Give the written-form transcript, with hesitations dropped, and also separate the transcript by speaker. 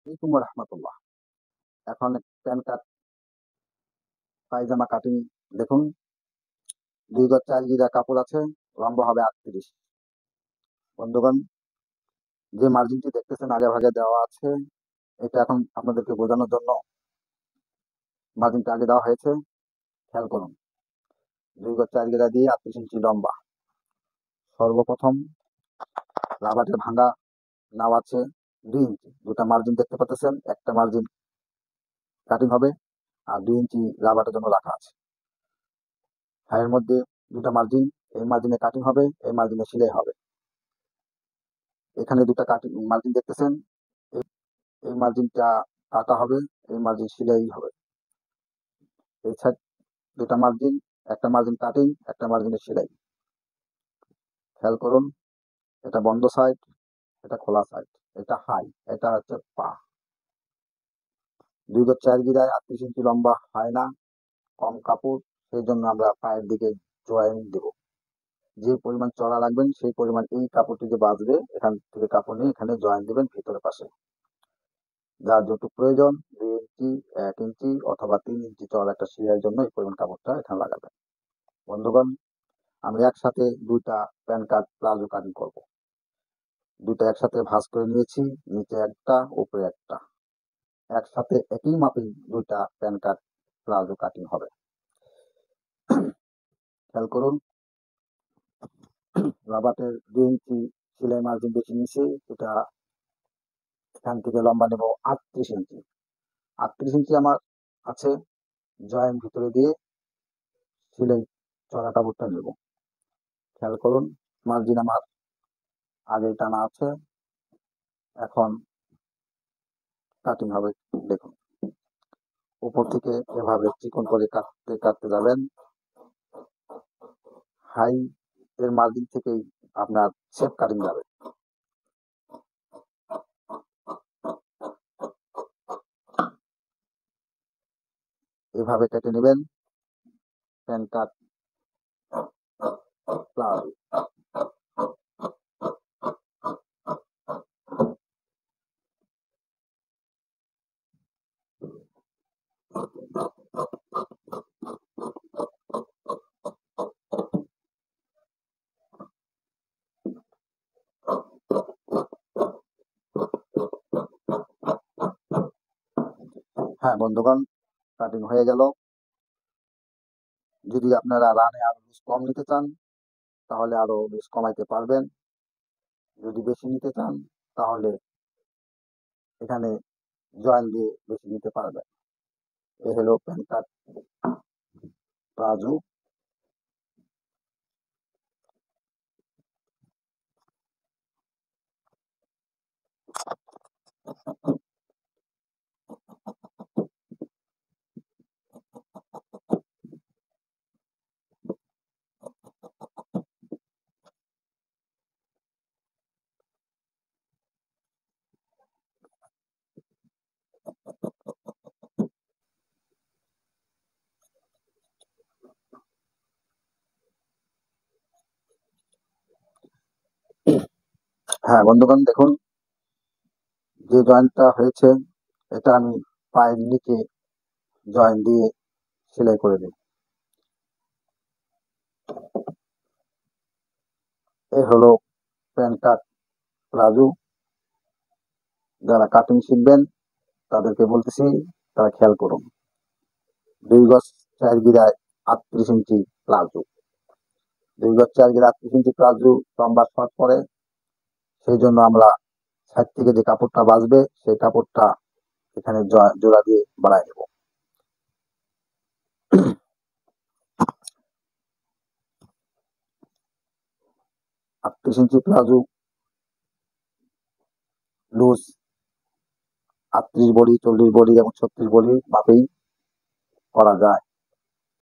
Speaker 1: আলাইকুম রহমতুল্লাহ। এখন pan card পায়জামা cutting দেখুন। 2 গজ 4 গিরা কাপড় আছে, লম্বা হবে 38। বন্ধুগণ, যে মার্জিনটি দেখতেছেন আগে ভাগে দেওয়া আছে, এটা এখন আপনাদেরকে বোঝানোর জন্য মার্জিনটা আগে দেওয়া হয়েছে। খেয়াল করুন, 2 গজ 4 গিরা দিয়ে 38 ইঞ্চি লম্বা। সর্বপ্রথম রাবারের ভাঙা নাও আছে 2 ইঞ্চি। দুটা মার্জিন দেখতে পাচ্ছেন, একটা মার্জিন কাটিং হবে আর 2 ইঞ্চি রাবারের জন্য রাখা আছে। এর মধ্যে দুটা মার্জিন, এই মার্জিনে কাটিং হবে, এই মার্জিনে সেলাই হবে। এখানে দুটা কাটিং মার্জিন দেখতেছেন, এই মার্জিনটা কাটা হবে, এই মার্জিন সেলাই হবে। এই সাইড দুটা মার্জিন, একটা মার্জিন কাটিং, একটা মার্জিনের সেলাই। খেয়াল করুন, এটা বন্ধ সাইড, এটা খোলা সাইড, এটা হাই, এটা হচ্ছে পা। 2 গজ 4 গিরায় 38 ইঞ্চি লম্বা হয় না, কম কাপড়, সেই জন্য আমরা পায়ের দিকে জয়েন দেব। যে পরিমাণ চড়া রাখবেন সেই পরিমাণ এই কাপড়টি যে বাঁচবে, এখান থেকে কাপড় নিয়ে এখানে জয়েন দেবেন ভিতরের পাশে। যার যতটুকু প্রয়োজন 2 ইঞ্চি, 1 ইঞ্চি অথবা 3 ইঞ্চি চওড়া একটা সেলাইয়ের জন্য এই পরিমাণ কাপড়টা এখানে লাগাবেন। বন্ধুগণ, আমি একসাথে দুইটা প্যান কার্ড প্লাজো কাটিং করব। দুইটা একসাথে ভাঁজ করে নিয়েছি, নিচে একটা উপরে একটা, একসাথে একই মাপে দুইটা প্যান কার্ড প্লাজো কাটিং হবে। খেয়াল করুন, রাবারের 2 ইঞ্চি সেলাই মার্জিন বেশি নিয়েছি, এটা এখান থেকে লম্বা নেব 38 ইঞ্চি। 38 ইঞ্চি আমার আছে, জয়েন ভিতরে দিয়ে সেলাই চড়া কাপড়টা নেব। খেয়াল করুন, মার্জিন আমার আগে টানা আছে, এখন কাটিং হবে। দেখুন, উপর থেকে এভাবে চিকন করে কাটতে কাটতে যাবেন। হাই এর মার্জিন থেকেই আপনার শেপ কাটিং যাবে। এভাবে কেটে নেবেন প্যান কাট প্লাজো। হ্যাঁ বন্ধুগণ, কাটিং হয়ে গেল। যদি আপনারা রানে আরো লুজ কম নিতে চান তাহলে আরো লুজ কমাইতে পারবেন। যদি বেশি নিতে চান তাহলে এখানে জয়েন দিয়ে বেশি নিতে পারবেন। এ হলো প্যান কার্ড প্লাজো। হ্যাঁ বন্ধুগণ, দেখুন যে জয়েন্টটা হয়েছে এটা আমি পায়ের নিচে জয়েন দিয়ে সেলাই করে দিই। এ হলো প্যান কার্ড প্লাজো। যারা কাটিং শিখবেন তাদেরকে বলতেছি, তারা খেয়াল করুন। 2 গজ 4 গিরায় 38 ইঞ্চি প্লাজো। 2 গজ 4 গিরা 38 ইঞ্চি প্লাজো লম্বা শর্ট পরে, সেই জন্য আমরা সাইড থেকে যে কাপড়টা বাঁচবে সেই কাপড়টা এখানে জোড়া দিয়ে বাড়াই নেব। 38 ইঞ্চি প্লাজো লুজ 38 বডি, 40 বডি এবং 36 বডি মাপেই করা যায়।